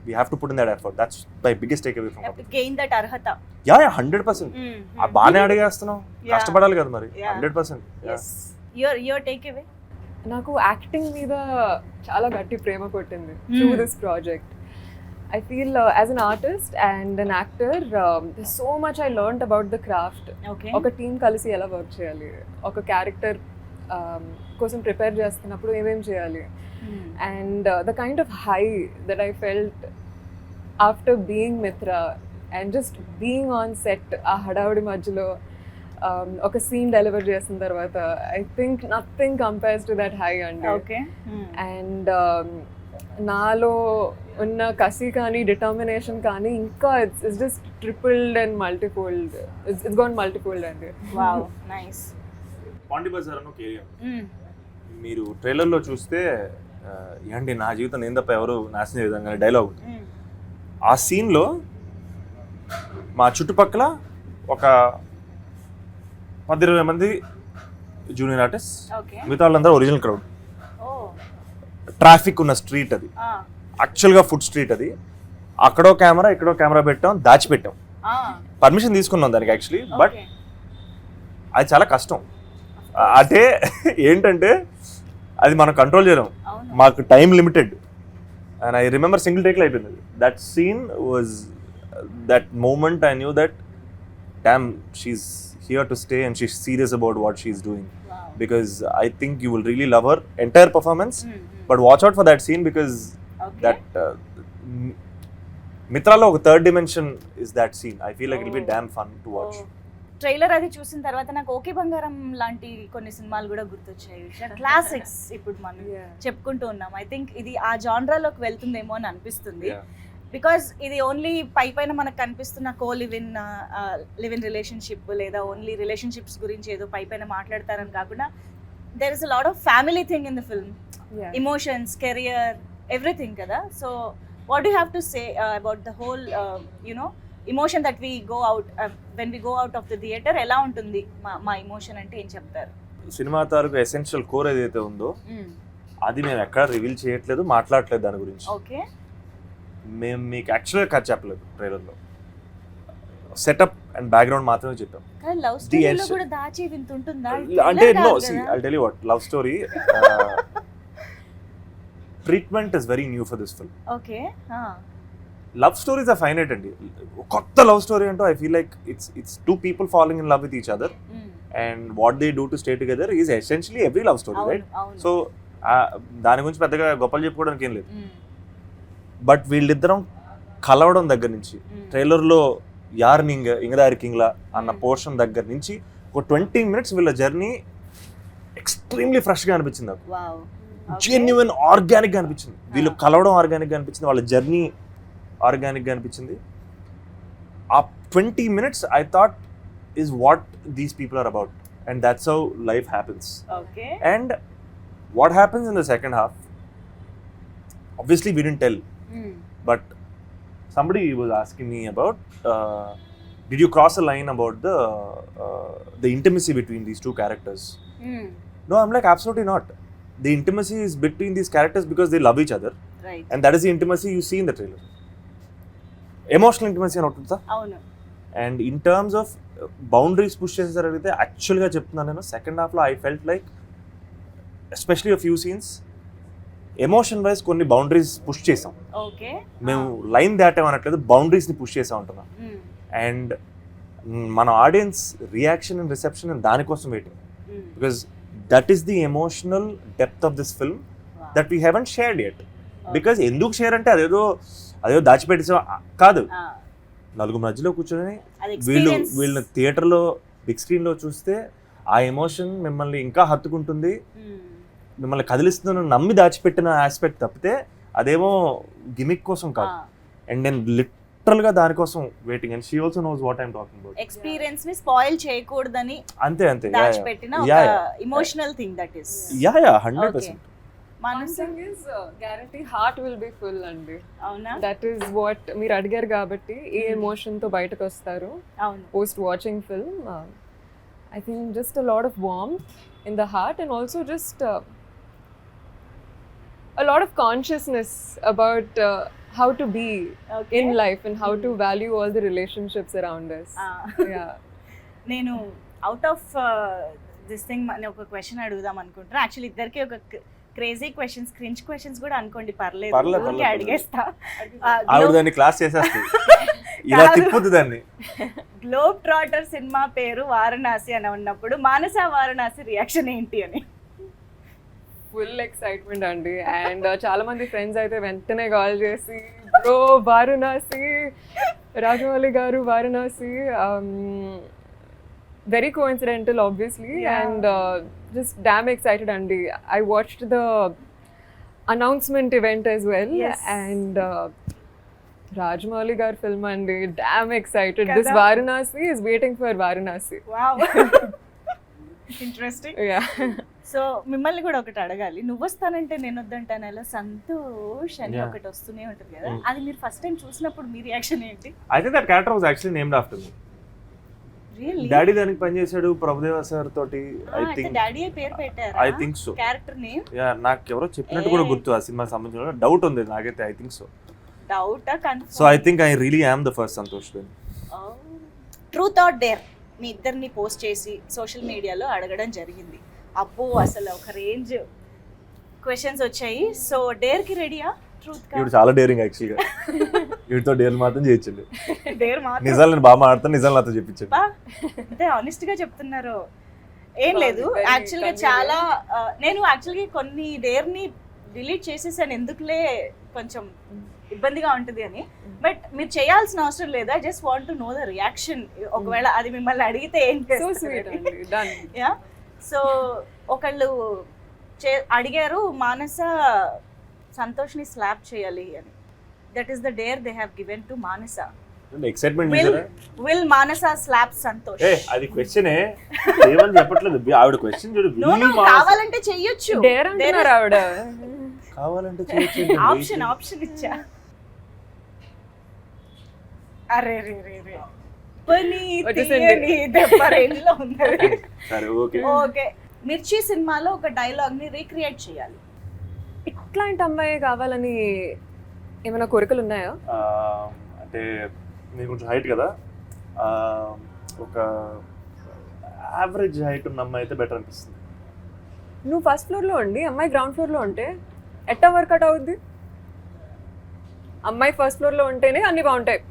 C: we have to put in that effort. That's my biggest takeaway from it.
A: Gain that arhata.
C: Yeah, 100%. ఆ బానే అడిగేస్తున్నాం, కష్టపడాలి కదా మరి. 100%.
A: Yes. Your takeaway?
B: నాకు యాక్టింగ్ మీద చాలా గట్టి ప్రేమ కొట్టింది through this project. I feel as an artist and an actor, there's so much I learned about the craft.
A: Okay.
B: ఒక టీం కలిసి ఎలా వర్క్ చేయాలి, ఒక క్యారెక్టర్ కోసం ప్రిపేర్ చేస్తున్నప్పుడు ఏమేం చేయాలి. And the kind of high that I felt after being Mitra and just being on set, ఆ హడావుడి మధ్యలో ఒక సీన్ డెలివర్ చేసిన తర్వాత, I think nothing compares to that high అండి.
A: Okay.
B: And నాలో ఉన్న కసి కానీ డిటర్మినేషన్ కానీ ఇంకా it's just tripled and multifold. It's gone multifold అండి.
A: Wow, nice.
C: పాండి బజార్ అని ఒక ఏరియా, మీరు ట్రైలర్లో చూస్తే ఏంటి నా జీవితం నేను తప్ప ఎవరు నాశనం విధంగా డైలాగ్. ఆ సీన్లో మా చుట్టుపక్కల ఒక 10-20 మంది జూనియర్ ఆర్టిస్ట్, మిగతా వాళ్ళందరూ ఒరిజినల్ క్రౌడ్. ట్రాఫిక్ ఉన్న స్ట్రీట్ అది, యాక్చువల్గా ఫుడ్ స్ట్రీట్ అది. అక్కడో కెమెరా ఇక్కడో కెమెరా పెట్టాం, దాచిపెట్టాం. పర్మిషన్ తీసుకున్నాం దానికి యాక్చువల్లీ, బట్ అది చాలా కష్టం. అంటే ఏంటంటే అది మనం కంట్రోల్ చేయలేం, మాకు time limited. And I remember single టేక్లో అయిపోయింది. That scene was that moment I knew that damn she's here to stay and she's serious about what she's doing. Because I think you will really love her entire performance. But watch out for that scene because that Mitra lo oka third dimension is that scene. I feel like it will be damn fun to watch.
A: Trailer అది చూసిన తర్వాత నాకు ఓకే బంగారం లాంటి కొన్ని సినిమాలు కూడా గుర్తొచ్చాయి. క్లాసిక్స్ ఇప్పుడు మనం చెప్పుకుంటూ ఉన్నాం. ఐ థింక్ ఇది ఆ జానరాలోకి వెళ్తుందేమో అని అనిపిస్తుంది. బికాజ్ ఇది ఓన్లీ పైన మనకు కనిపిస్తున్న లివ్ ఇన్ రిలేషన్షిప్ లేదా ఓన్లీ రిలేషన్షిప్స్ గురించి ఏదో పైన మాట్లాడతారని కాకుండా there is a lot of family thing in the film, emotions, career, everything కదా. So what you have to say about the whole you know emotion that we go out when we go out of the theatre? ఎలా ఉంటుంది మా ఎమోషన్ అంటే ఏం చెప్తారు?
C: సినిమా తాలూకు ఎసెన్షియల్ కోర్ ఏదైతే ఉందో అది మేము ఎక్కడ రివీల్ చేయట్లేదు, మాట్లాడట్లేదు దాని గురించి.
A: ఓకే,
C: మేము మీకు యాక్చువల్గా కథ చెప్పలేదు ట్రైలర్లో, సెటప్ అండ్ బ్యాక్గ్రౌండ్ మాత్రమే చెప్పాం.
A: లవ్ స్టోరీలో కూడా దాచి వింత ఉంటుందా
C: అంటే? No, see I'll tell you what, love story treatment is very new for this film.
A: Okay,
C: love stories are finite అండి. కొత్త లవ్ స్టోరీ అంటూ I feel like it's two people following in love with each other and what they do to stay together is essentially every love story,
A: అవును,
C: రైట్?
A: అవును.
C: సో దాని గురించి పెద్దగా గొప్పలు చెప్పుకోవడానికి ఏం లేదు.
A: మ్మ్.
C: బట్ వీళ్ళిద్దరం కలవడం దగ్గర నుంచి ట్రైలర్లో యార్ ఇంగదా ఇరికింగ్లా అన్న పోర్షన్ దగ్గర నుంచి ఒక 20 minutes వీళ్ళ జర్నీ ఎక్స్ట్రీమ్లీ ఫ్రెష్గా అనిపించింది నాకు.
A: వావ్.
C: జెన్యున్ ఆర్గానిక్గా అనిపించింది. వీళ్ళు కలవడం ఆర్గానిక్గా అనిపించింది, వాళ్ళ జర్నీ ఆర్గానిక్గా అనిపించింది. ఆ 20 minutes I thought is what these people are about, and that's how life happens.
A: Okay.
C: And what happens in the second half, obviously we didn't tell,
A: hmm.
C: but somebody was asking me about did you cross a line about the intimacy between these two characters?
A: Hmm.
C: No, I'm like, absolutely not. The intimacy is between these characters because they love each other,
A: right.
C: and that is the intimacy you see in the trailer. Emotional intimacy అని ఉంటుంది.
A: అవును.
C: And in terms of boundaries push చేసేసారు అయితే యాక్చువల్గా చెప్తున్నాను నేను, సెకండ్ హాఫ్లో I felt like especially few scenes emotion wise కొన్ని బౌండరీస్ పుష్ చేసాం.
A: ఓకే.
C: మేము లైన్ దాటామనట్లేదు, బౌండరీస్ని పుష్ చేసాం అంటున్నాం.
A: మ్మ్.
C: అండ్ మన ఆడియన్స్ రియాక్షన్ అండ్ రిసెప్షన్ దానికోసం waiting,
A: hmm.
C: Because that is the emotional depth of this film
A: Wow.
C: That we haven't shared yet. Because ఎందుకు షేర్ అంటే అదేదో దాచిపెట్టేసాం కాదు,
A: ఆ,
C: నలుగురు మధ్యలో కూర్చొని
A: అది
C: వీళ్ళు
A: experience.
C: వీళ్ళని థియేటర్లో బిగ్ స్క్రీన్లో చూస్తే ఆ ఎమోషన్ మిమ్మల్ని ఇంకా హత్తుకుంటుంది,
A: మ్మ్.
C: మిమ్మల్ని కదిలిస్తుందని నమ్మి దాచిపెట్టిన ఆస్పెక్ట్ తప్పితే అదేమో గిమిక్ కోసం
A: ఆ,
C: కాదు. అండ్ నేను లిటరల్గా దానికోసం waiting, and she also knows what I'm talking about.
A: Experience ని స్పాయిల్ చేయకూడదని
C: అంతే అంతే,
A: దాచిపెట్టిన ఒక
C: yeah
A: emotional thing that is.
C: Yeah 100%.
B: One thing is guarantee heart will be full అండి.
A: అవునా?
B: దట్ ఈస్ వాట్ మీరు అడిగారు కాబట్టి ఏ ఎమోషన్తో బయటకు వస్తారు
A: అవును.
B: Post watching film. I think just a lot of warmth in the heart, and also just a lot of consciousness about how to be
A: Okay.
B: in life and how to value all the relationships around us.
A: ఆ.
B: Yeah.
A: నేను అవుట్ ఆఫ్ దిస్ థింగ్ అని ఒక క్వశ్చన్ అడుగుదాం అనుకుంటున్నా. యాక్చువల్లీ ఇద్దరికి ఒక క్రేజీ క్వశ్చన్స్, క్రింజ్ క్వశ్చన్స్ కూడా అనుకోండి, పర్లేదు,
C: పర్లేదు,
A: ఊరికే
C: పర్లేదు.
A: అడిగేస్తా.
C: ఆవిడ దాన్ని క్లాస్ చేసేస్తుంది, ఇలా తిప్పుద్ది దాన్ని.
A: గ్లోబ్ ట్రాటర్ సినిమా పేరు వారణాసి అని ఉన్నప్పుడు మానస వారణాసి రియాక్షన్ ఏంటి అని?
B: ఫుల్ ఎక్సైట్మెంట్ అండి. అండ్ చాలా మంది ఫ్రెండ్స్ అయితే వెంటనే కాల్ చేసి బ్రో వారణాసి, రాజమౌళి గారు Varanasi, very coincidental obviously.
A: Yeah.
B: And just damn excited andy. I watched the announcement event as well.
A: Yes.
B: And Rajamouli gar film andi, damn excited. This
A: Kada.
B: Varanasi is waiting for Varanasi.
A: Wow. Interesting.
B: Yeah.
A: So మిమ్మల్ని కూడా ఒకటి అడగాలి. నువ్వు వస్తానంటే నేను వద్దంటాను అలా సంతోష్ అని
C: Yeah.
A: ఒకటి వస్తూనే ఉంటుంది కదా, అది మీరు ఫస్ట్ టైం చూసినప్పుడు మీ రియాక్షన్ ఏంటి?
C: I think that character was actually named after me.
A: Really?
C: Daddy దానికి పనిచేశాడు ప్రభుదేవ సార్ తోటి, ఐ థింక్.
A: డాడీ పేరు పెట్టారా?
C: I think so.
A: Character name
C: yeah, నాకు ఎవరో చెప్పినట్టు కూడా గుర్తు ఆ సినిమాకి సంబంధించిన డౌట్ ఉంది నాకైతే. I think so.
A: డౌటా confirm?
C: So I think I really am the first Santosh then.
A: Truth or dare మీ ఇద్దరిని పోస్ట్ చేసి సోషల్ మీడియాలో అడగడం జరిగింది. అబ్బో అసలు ఒక రేంజ్ క్వశ్చన్స్ వచ్చాయి. సో డేర్ కి రెడీయా? ట్రూత్ కా?
C: ఇప్పుడు చాలా డేరింగ్ యాక్చువల్గా, వీటితో డేర్ మాత్రం చేయించండి.
A: డేర్ మాత్రం
C: నిజాలు నేను బాగా మాడతాను, నిజాలు నాతో చెప్పించండి.
A: బా, అంతే ఆనెస్ట్ గా చెప్తున్నారు. ఏం లేదు,
B: Very
A: యాక్చువల్గా
B: convenient.
A: చాలా నేను యాక్చువల్గా కొన్ని డేర్ ని డిలీట్ చేసేసాను, ఎందుకులే కొంచెం ఇబ్బందిగా ఉంటుంది అని. బట్ మీరు చేయాల్సిన అవసరం లేదు. I just want to know the reaction. ఒకవేళ అది మిమ్మల్ని అడిగితే ఏం
B: So sweet అండి. Done.
A: యా. సో ఒకళ్ళు అడిగారు మానస సంతోష్ని స్లాప్ చేయాలి అని. That is the dare they have given to Manasa.
C: Excitement
A: will
C: చూసారా?
A: Will Manasa slap Santosh?
C: ఏ అది క్వశ్చనే, ఏమని చెప్పట్లేదు. ఆవిడ క్వశ్చన్ చూడు.
A: No, no, కావాలంటే చెయ్యొచ్చు.
B: Dare అంటున్నారు ఆవిడ.
C: కావాలంటే చేయొచ్చు.
A: ఆప్షన్ ఇచ్చా. అరే రే రే రే పని
B: వచ్చేసింది.
A: తీయని దెబ్బ range లో ఉన్నది.
C: సరే ఓకే.
A: ఓకే, మిర్చి సినిమాలో ఒక డైలాగ్ ని రీక్రియేట్ చేయాలి.
B: ఇట్లాంటి అమ్మాయి కావాలని ఏమైనా కోరికలు ఉన్నాయా?
C: అంటే నేను కొంచెం హైట్ కదా, ఒక యావరేజ్ హైట్ ఉన్న అమ్మాయి అయితే బెటర్ అనిపిస్తుంది.
B: నువ్వు ఫస్ట్ ఫ్లోర్లో ఉండి అమ్మాయి గ్రౌండ్ ఫ్లోర్లో ఉంటే ఎట్టా వర్కౌట్ అవుద్ది? అమ్మాయి ఫస్ట్ ఫ్లోర్లో ఉంటేనే అన్నీ బాగుంటాయి.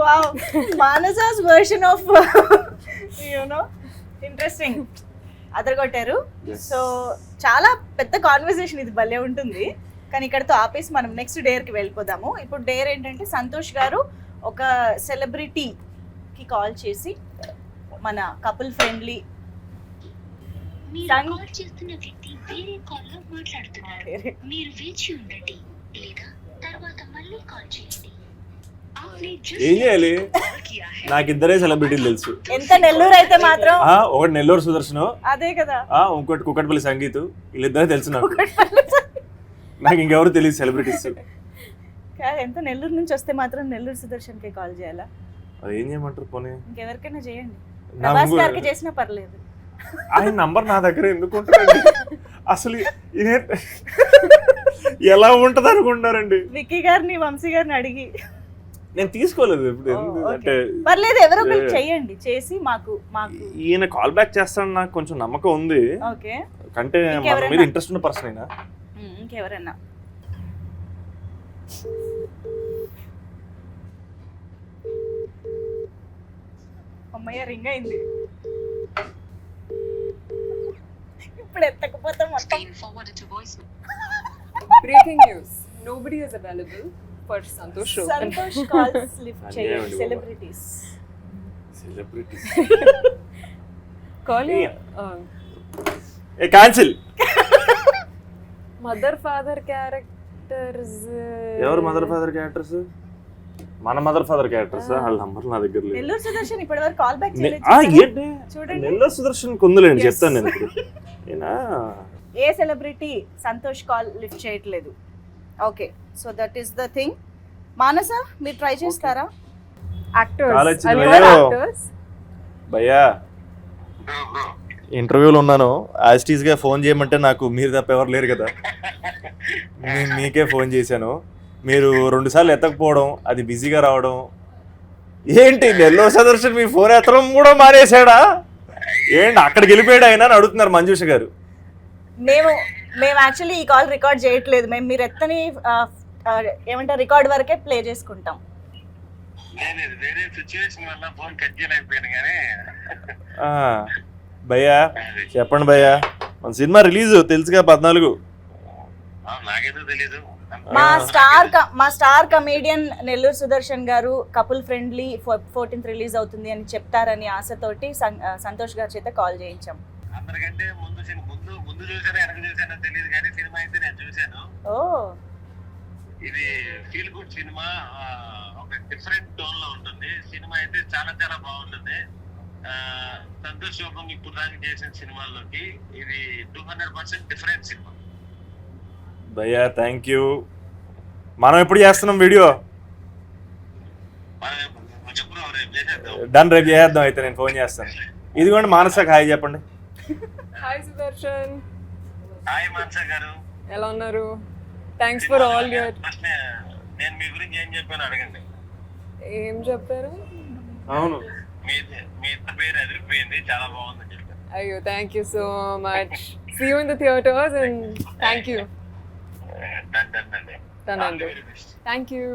A: Wow, Manasa's version of you know interesting అదరగొట్టారు.
C: Yes.
A: సో చాలా పెద్ద కాన్వర్సేషన్ ఇది భలే ఉంటుంది, కానీ ఇక్కడతో ఆపేసి మనం నెక్స్ట్ డేర్కి వెళ్ళిపోదాము. ఇప్పుడు డేర్ ఏంటంటే సంతోష్ గారు ఒక సెలబ్రిటీకి కాల్ చేసి మన కపుల్ ఫ్రెండ్లీ
D: మీరు కాల్ చేస్తున్న వ్యక్తి వేరే కాల్లో మాట్లాడుతున్నారు. మీరు వేచి ఉండండి లేదా తర్వాత మళ్ళీ కాల్ చేయండి. आपने जिस
C: ఏం చేయాలి?
D: कॉल किया है
C: నాకు ఇద్దరే సెలబ్రిటీలు తెలుసు.
A: ఎంత నెల్లూరు అయితే మాత్రం
C: ఒకటి నెల్లూరు సుదర్శన్,
A: అదే కదా.
C: ఇంకోటి కుక్కట్పల్లి సంగీత్. వీళ్ళిద్దరే తెలుసు నాకు. నాకు ఇంకెవరు తెలియదు సెలబ్రిటీస్.
A: కాదు, ఎంత నెల్లూరు నుంచి వస్తే మాత్రం నెల్లూరు సుదర్శన్కి కాల్ చేయాలా?
C: అది ఏం చేయమంటారు పోనీ?
A: ఇంకెవరికైనా చేయండి,
C: నాకు
A: ప్రభాస్ గారికి చేసినా పర్లేదు.
C: ఆయన నంబర్ నా దగ్గర ఎందుకు ఉంటుందండి? అసలు ఎలా ఉంటది అనుకుంటారండి?
A: విక్కీ గారిని వంశీ గారిని అడిగి
C: నేను తీసుకోలేదు ఇప్పుడు. అంటే
A: పర్లేదు, ఎవరో ఒకరికి చెయ్యండి, చేసి మాకు
C: ఈయన కాల్ బ్యాక్ చేస్తాను నాకు కొంచెం నమ్మకం ఉంది.
A: ఓకే,
C: అంటే మన మీద ఇంట్రెస్ట్ ఉన్న పర్సన్ అయినా.
A: ఇంకెవరన్నా అమ్మయ్య రింగ్ అయింది. ఇప్పుడు ఎత్తకపోతే మొత్తం
D: being forwarded to voicemail.
B: Breaking news, nobody is available for Santosh show.
A: Santosh calls lift చేయండి.
C: అదేమండి
A: celebrities
B: call
C: cancel.
B: Mother father characters.
C: ఎవరు మదర్ ఫాదర్ క్యారెక్టర్స్? మన మదర్ ఫాదర్ క్యారెక్టర్స్. వాళ్ళ నంబర్ నా దగ్గర లేదు.
A: నెల్లూరు సుదర్శన్ ఇప్పటి వరకు కాల్ బ్యాక్
C: ఏంటి
A: చూడండి.
C: నెల్లూరు సుదర్శన్ కొందులేండి, చెప్తాను నేను ఇప్పుడు. ఏనా
A: ఏ సెలబ్రిటీ సంతోష్ కాల్ లిఫ్ట్ చేయట్లేదు. Okay, so that is the thing. Manasa, మీరు ట్రై చేస్తారా?
C: Call
B: యాక్టర్స్,
C: వచ్చింది
B: ఐ
C: భయ్యా.
B: యాక్టర్స్.
C: భయ్యా ఇంటర్వ్యూలో ఉన్నాను. యాస్టీస్గా ఫోన్ చేయమంటే నాకు మీరు తప్ప ఎవరు లేరు కదా, నేను మీకే ఫోన్ చేశాను. మీరు 2 సార్లు ఎత్తకపోవడం, అది బిజీగా రావడం. ఏంటి నెల్లూరు సుదర్శన్ మీ ఫోన్ ఎత్తడం కూడా మానేశాడా? ఏంటి అక్కడికి వెళ్ళిపోయాడు ఆయన అని అడుగుతున్నారు మంజుష గారు.
A: మేము యాక్చువల్లీ ఈ కాల్ రికార్డ్ చేయట్లేదు. మేము మీరు ఎత్తని ఏమంటారు రికార్డ్ వరకే ప్లే చేసుకుంటాం.
E: నేను వేరే సిచ్యువేషన్ వల్ల ఫోన్ కట్ చేయలేకపోయాను కానీ
C: ఆ, భయ్యా చెప్పండి భయ్యా, మన సినిమా రిలీజ్ తెలుసుగా 14.
E: నాకేదో తెలీదు.
A: మా స్టార్ కమేడియన్ నెల్లూరు సుదర్శన్ గారు కపుల్ ఫ్రెండ్లీ 14th రిలీజ్ అవుతుంది అని చెప్తారని ఆశతోటి సంతోష్ గారి చేత కాల్ చేయించాం.
E: అందరికంటే ముందు చూసానో వెనక చూసానో తెలియదు కానీ సినిమా అయితే నేను చూశాను.
A: ఓ,
E: ఇది ఫీల్ గుడ్ సినిమా, ఒక డిఫరెంట్ టోన్ లో ఉంటుంది. సినిమా అయితే చాలా చాలా బాగుంటుంది. సంతోష్ యోగం ఇప్పుడు దాకా చేసిన సినిమాల్లోకి ఇది 200% డిఫరెంట్ సినిమా.
C: భయ్యా థ్యాంక్ యూ. మనం ఎప్పుడు చేస్తున్నాం వీడియో?
E: చెప్పు, రేపు చేసేద్దాం.
C: డన్, రేపు చేద్దాం. అయితే నేను ఫోన్ చేస్తాను. ఇదిగోండి మానసకి హాయ్ చెప్పండి.
B: హాయ్ సుదర్శన్,
E: హాయ్ మాన్సా గారు,
B: ఎలా ఉన్నారు? Thanks for all your.
E: First నేను మీ గురించి ఏం చెప్పాను అడగండి.
B: ఏం చెప్పారు?
C: అవును,
E: మీ ఇద్దరు పేరు ఎదిరిపోయింది, చాలా బాగుందని చెప్పారు.
B: అయ్యో, thank you so much. See you in the theatres and thank you. Thank you.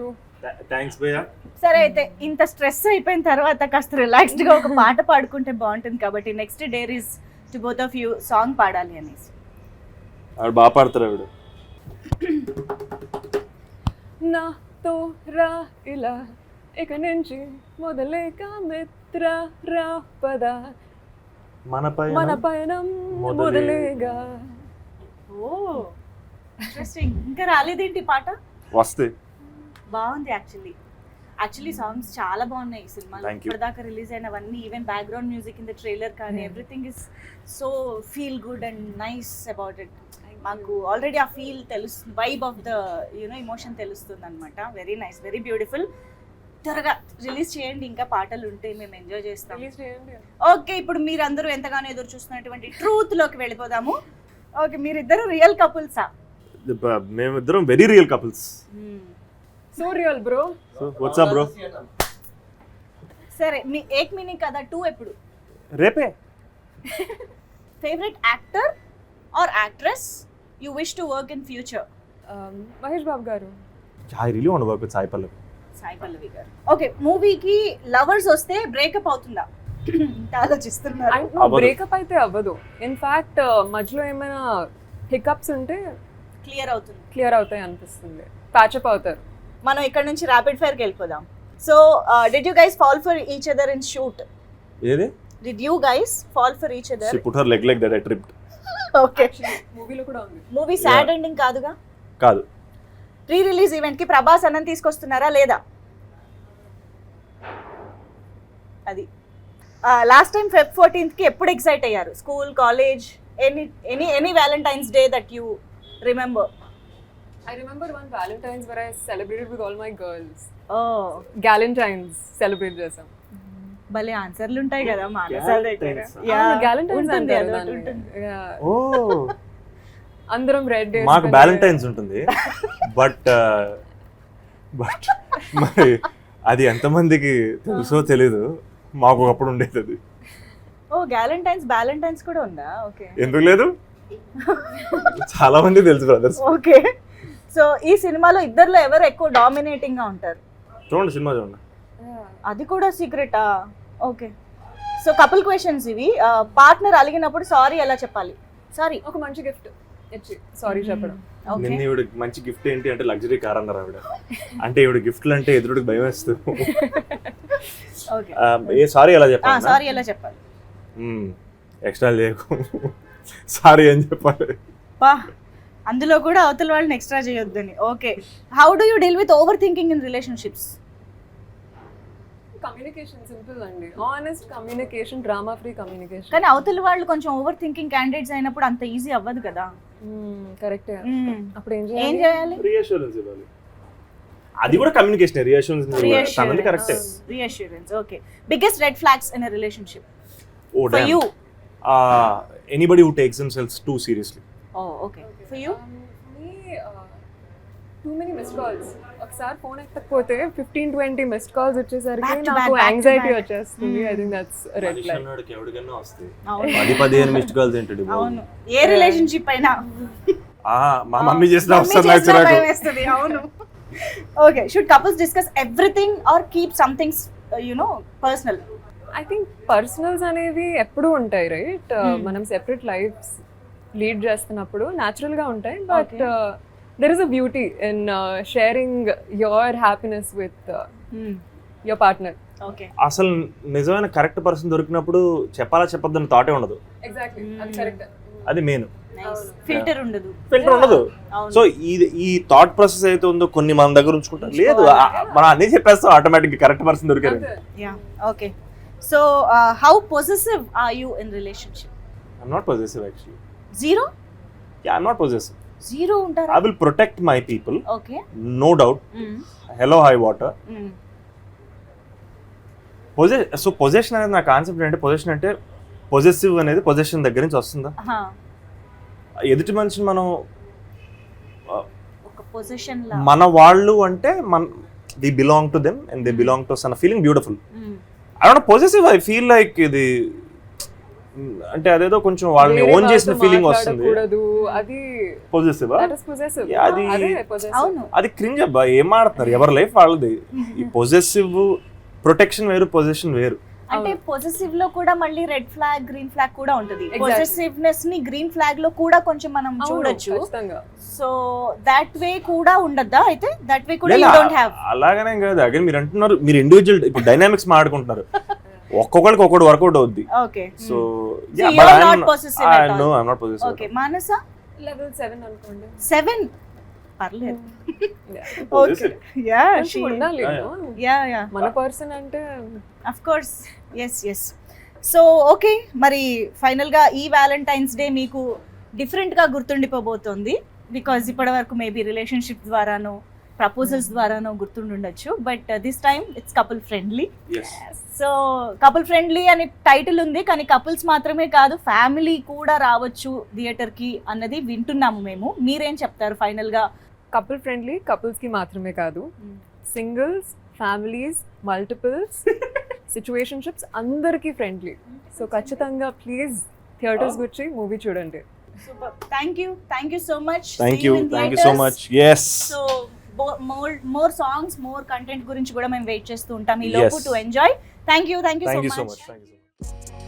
C: Thanks భయ్యా.
A: సరే అయితే ఇంత స్ట్రెస్ అయిపోయిన తర్వాత కాస్త రిలాక్స్డ్ గా ఒక పాట పాడుకుంటే బాగుంటుంది కాబట్టి next dare is to both of you song పాడాలి అనేసి.
C: ఆవిడ బాగా పాడతారు ఆవిడ.
B: నాతో రా ఇలా ఇక నుంచి మొదలేక మిత్ర రా పద
C: మన
B: మన పయనం మొదలేగా.
A: ఓ ఇంట్రెస్టింగ్. ఇంకా రాలేదేంటి పాట?
C: వస్తే
A: బాగుంది. యాక్చువల్లీ సాంగ్స్ చాలా బాగున్నాయి ఈ సినిమాలో.
C: Thank you.
A: ఇప్పటిదాకా రిలీజ్ అయినవన్నీ, even background music in the trailer కానీ everything is so feel good and nice about it. మాకు ఆల్రెడీ ఆ ఫీల్ తెలుస్తుంది, వైబ్ ఆఫ్ ద ఎమోషన్ తెలుస్తుంది అనమాట. Very nice, very beautiful. త్వరగా రిలీజ్ చేయండి, ఇంకా పాటలు ఉంటే మేము ఎంజాయ్ చేస్తాం.
B: రిలీజ్ చేయండి.
A: ఓకే, ఇప్పుడు మీరందరూ ఎంతగానో ఎదురు చూస్తున్నటువంటి ట్రూత్ లోకి వెళ్ళిపోదాము. ఓకే, మీరిద్దరు రియల్ కపుల్సా?
C: మేమిద్దరం very real couples.
B: So real bro.
C: Whatsapp bro.
A: సరే, మీ ఏక్ మినీ కదా 2 ఎప్పుడు?
C: రేపే.
A: Favourite actor or actress you wish to work in future?
B: Mahesh Babu garu.
C: I really want work with Sai Pallavi.
A: Sai Pallavi garu. Okay, మూవీకి లవర్స్ వస్తే బ్రేకప్ అవుతుందా? ఇంత ఆలోచిస్తున్నారు.
C: అవ్వదు.
B: బ్రేకప్ అయితే అవ్వదు. ఇన్ఫాక్ట్ మధ్యలో ఏమైనా హికప్స్ ఉంటే
A: క్లియర్ అవుతుంది.
B: క్లియర్ అవుతాయి అనిపిస్తుంది, ప్యాచప్ అవుతారు.
A: మనం ఇక్కడ నుంచి ర్యాపిడ్ ఫైర్ కి వెళ్ళిపోదాం. So did you guys fall for each other in shoot?
C: ఏది?
A: Did you guys fall for each other?
C: She put her leg like that, I tripped.
A: Okay,
B: మూవీలో కూడా ఉంది.
A: మూవీ సాడ్ ఎండింగ్ కాదుగా?
C: కాదు.
A: ప్రీ రిలీజ్ ఈవెంట్ కి ప్రభాస్ అన్నం తీసుకొస్తున్నారా లేదా? అది లాస్ట్ టైం Feb 14th కి ఎప్పుడు ఎక్సైట్ అయ్యారు? School, college, any Valentine's day that you remember?
B: I remember one Valentine's where I celebrated with all my girls.
A: Oh,
B: Galentine's celebrate చేసాం.
A: భలే ఆన్సర్లు ఉంటాయి కదా మానస దగ్గర.
C: Galentine's.
A: Yeah,
B: Galentine's
A: ఉంటుంది,
B: అంటారు
A: అదొకటి
B: దాన్ని.
A: ఉంటుంది.
B: Yeah.
C: ఓ,
B: అందరం రెడ్ డే.
C: మాకు వ్యాలంటైన్స్ ఉంటుంది, బట్ మరి అది ఎంతమందికి తెలుసో తెలీదు, మాకు ఒకప్పుడు ఉండేది అది.
A: ఓ, బ్యాలంటైన్స్ కూడా ఉందా? ఓకే,
C: ఎందుకు లేదు? చాలా మంది తెలుసు బ్రదర్స్.
A: ఓకే. సో ఈ సినిమాలో ఇద్దర్లో ఎవరు ఎక్కువ డామినేటింగ్ గా ఉంటారు?
C: చూడండి, సినిమా చూడండి.
A: అది కూడా సీక్రెటా? ఓకే. సో కపుల్ క్వశ్చన్స్ ఇవి. పార్ట్నర్ అలిగినప్పుడు సారీ ఎలా చెప్పాలి? సారీ.
B: ఒక మంచి గిఫ్ట్ ఇచ్చి సారీ చెప్పడం.
A: ఓకే,
C: నిన్న ఈవిడ మంచి గిఫ్ట్ ఏంటి అంటే లగ్జరీ కార్ అన్నారు ఆవిడ. అంటే ఈవిడ గిఫ్ట్లు అంటే ఎదురుడికి భయం వేస్తుంది.
A: ఓకే.
C: ఏ సారీ ఎలా చెప్పాలి?
A: సారీ ఎలా చెప్పాలి?
C: ఎక్స్ట్రా లేకు, సారీ అని చెప్పాలి.
A: పా, అందులో కూడా అవతల వాళ్ళని ఎక్స్ట్రా చేయొద్దని. Okay. How do you deal with over thinking in relationships?
B: Communication simple అండి. Honest communication, drama free communication.
A: కానీ అవతల వాళ్ళు కొంచెం ఓవర్ థింకింగ్ క్యాండిడేట్స్ అయినప్పుడు అంత ఈజీ అవ్వదు కదా.
B: కరెక్టే. అప్పుడు ఏం
A: ఏం
B: చేయాలి?
A: చేయాలి?
C: రీఅష్యూరెన్స్ ఇవ్వాలి. అది కూడా కమ్యూనికేషన్. రీఅష్యూరెన్స్ కరెక్టే.
A: Reassurance. Okay. Biggest red flags in a relationship
C: oh
A: for you?
C: Anybody who takes themselves too seriously.
A: Oh, okay. For you?
B: Too many missed calls. ఒకసారి ఫోన్ ఎత్తకపోతే 15-20 మిస్డ్ కాల్స్ వచ్చేసరికి
A: Back to
B: నాకు
A: back,
B: యాంగ్జైటీ
A: back.
B: వచ్చేస్తుంది. I think that's red flag.
C: ఎవరికైనా వస్తాయి
A: అవును.
C: 10-15 మిస్డ్ కాల్స్ ఏంటండి?
A: అవును, ఏ రిలేషన్షిప్ అయినా.
C: మా మమ్మీ చేసిన
A: మమ్మీ
C: అవసరం నాకు
A: చేసినా
C: చిరాకు.
A: భయం వేస్తుంది. అవును. Okay. Should couples discuss everything or keep something personal?
B: I think personals అనేవి ఎప్పుడూ ఉంటాయి, రైట్? మనం సెపరేట్ లైఫ్స్ లీడ్ చేస్తున్నప్పుడు న్యాచురల్ గా ఉంటాయి, but there is a beauty in sharing your happiness with your partner.
A: Okay.
C: అసలు నిజమైన కరెక్ట్ పర్సన్ దొరికినప్పుడు చెప్పాలా చెప్పొద్దని థాటే ఉండదు.
B: ఎగ్జాక్ట్లీ, అది కరెక్ట్.
C: అది మెయిన్.
A: ఫిల్టర్ ఉండదు.
C: ఫిల్టర్ ఉండదు.
A: అవును.
C: సో ఈ థాట్ ప్రాసెస్ అయితే ఉందో కొన్ని మన దగ్గర ఉంచుకుంటాం. లేదు, మనం అన్ని చెప్పేస్తాం, ఆటోమేటిక్ కరెక్ట్ పర్సన్ దొరికారు.
A: Yeah, okay. So how possessive are you in relationship?
C: I'm not possessive actually.
A: Zero?
C: Yeah, I'm not possessive.
A: Zero ఉంటారా?
C: I will protect my people,
A: okay.
C: No doubt. Hello hi water. So possession అనేది నా కాన్సెప్ట్ అంటే, పొజెషన్ అంటే పొజెసివ్ అనేది పొజెషన్ దగ్గర నుంచి వస్తుందా? ఎదుటి మనిషిని మనం
A: ఒక పొజిషన్ లా
C: మన వాళ్ళు అంటే they belong to them and they belong to us అన్న feeling beautiful. I don't possessive. I feel like ఇది అంటే అదేదో కొంచెం వాళ్ళని ఓన్ చేసిన ఫీలింగ్ వస్తుంది.
B: అది
C: పొజెసివ్.
B: that is possessive.
C: అది
B: అదే possessive.
A: అవును.
C: అది క్రింజ్ అబ్బా, ఏం మాడుతున్నారు? ఎవరి లైఫ్ వాళ్ళది. ఈ పొజెసివ్ ప్రొటెక్షన్ వేరు, పొజెషన్ వేరు.
A: అంటే పొజెసివ్ లో కూడా మళ్ళీ రెడ్ ఫ్లాగ్, గ్రీన్ ఫ్లాగ్ కూడా ఉంటుంది.
B: Exactly.
A: పొజెసివ్నెస్ ని గ్రీన్ ఫ్లాగ్ లో కూడా కొంచెం మనం
B: అవును,
A: చూడొచ్చు.
B: ఖచ్చితంగా.
A: సో దట్ వే కూడా ఉండద్దా? అయితే దట్ వే కూడా యు
C: లేదా,
A: డోంట్ హావ్.
C: అలాగనే కాదు. అగైన్ మీరు అంటున్నారు, మీరు ఇండివిజువల్ ఇప్పుడు డైనామిక్స్ మాట్లాడుకుంటున్నారు, ఒక్కొక్కరికి ఒక్కొక్కటి వర్కౌట్ అవుద్ది.
A: Okay.
C: So
A: you are not possessive at all.
C: No I'm not possessive.
A: Okay. Manasa?
B: Level 7 అనుకోండి.
A: 7 పర్లేదు.
B: Yeah.
A: ఓకే. యా,
B: కొంచెం ఉండాలి,
C: Yeah,
B: no?
A: యా
B: మన పర్సన్ అంటే
A: of course. Yes. So okay, మరి ఫైనల్గా ఈ వ్యాలంటైన్స్ డే మీకు డిఫరెంట్గా గుర్తుండిపోబోతోంది. బికాజ్ ఇప్పటి వరకు మేబీ రిలేషన్షిప్ ద్వారానో ప్రపోజల్స్ ద్వారానో గుర్తుండొచ్చు, but this time it's couple friendly. So couple friendly అని టైటిల్ ఉంది, కానీ కపుల్స్ మాత్రమే కాదు, ఫ్యామిలీ కూడా రావచ్చు థియేటర్కి అన్నది వింటున్నాము మేము. మీరేం చెప్తారు ఫైనల్గా?
B: కపుల్ ఫ్రెండ్లీ కపుల్స్ కి మాత్రమే కాదు, సింగిల్స్, ఫ్యామిలీస్, మల్టిపుల్స్, సిచ్యువేషన్షిప్స్ అందరికీ ఫ్రెండ్లీ. సో ఖచ్చితంగా ప్లీజ్ థియేటర్స్ వచ్చి మూవీ చూడండి.
A: Super. Thank you so much.
C: Thank you so much. Yes.
A: So more songs more content గురించి కూడా మేము వెయిట్ చేస్తూ ఉంటాం ఈ లోపు
C: Yes.
A: To enjoy. Thank you
C: thank you
A: so
C: so
A: much.
C: Much.